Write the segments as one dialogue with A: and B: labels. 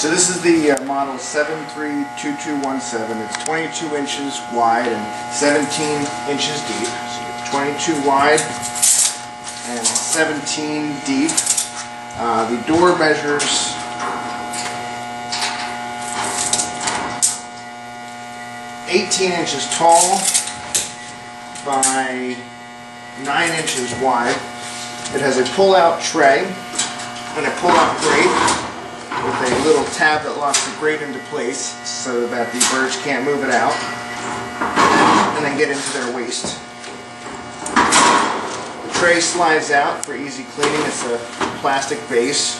A: So this is the model 732217. It's 22 inches wide and 17 inches deep. So you have 22 wide and 17 deep. The door measures 18 inches tall by 9 inches wide. It has a pull-out tray and a pull-out grate with a little tab that locks the grate into place so that the birds can't move it out and then get into their waste. The tray slides out for easy cleaning. It's a plastic base.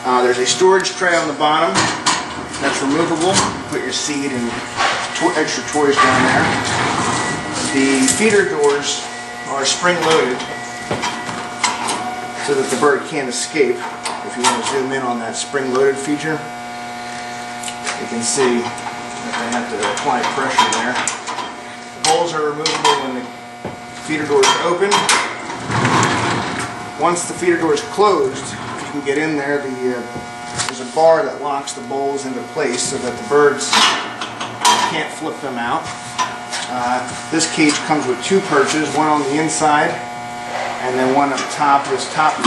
A: There's a storage tray on the bottom that's removable. You put your seed and extra toys down there. The feeder doors are spring-loaded so that the bird can't escape. If you want to zoom in on that spring-loaded feature, you can see that they have to apply pressure there. The bowls are removable when the feeder door is open. Once the feeder door is closed, if you can get in there, there's a bar that locks the bowls into place so that the birds can't flip them out. This cage comes with two perches, one on the inside and then one up top. This top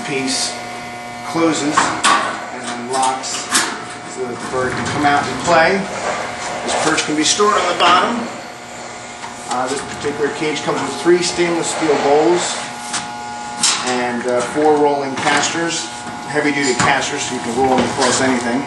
A: piece closes and then locks so that the bird can come out and play. This perch can be stored on the bottom. This particular cage comes with 3 stainless steel bowls and 4 rolling casters, heavy-duty casters, so you can roll them across anything.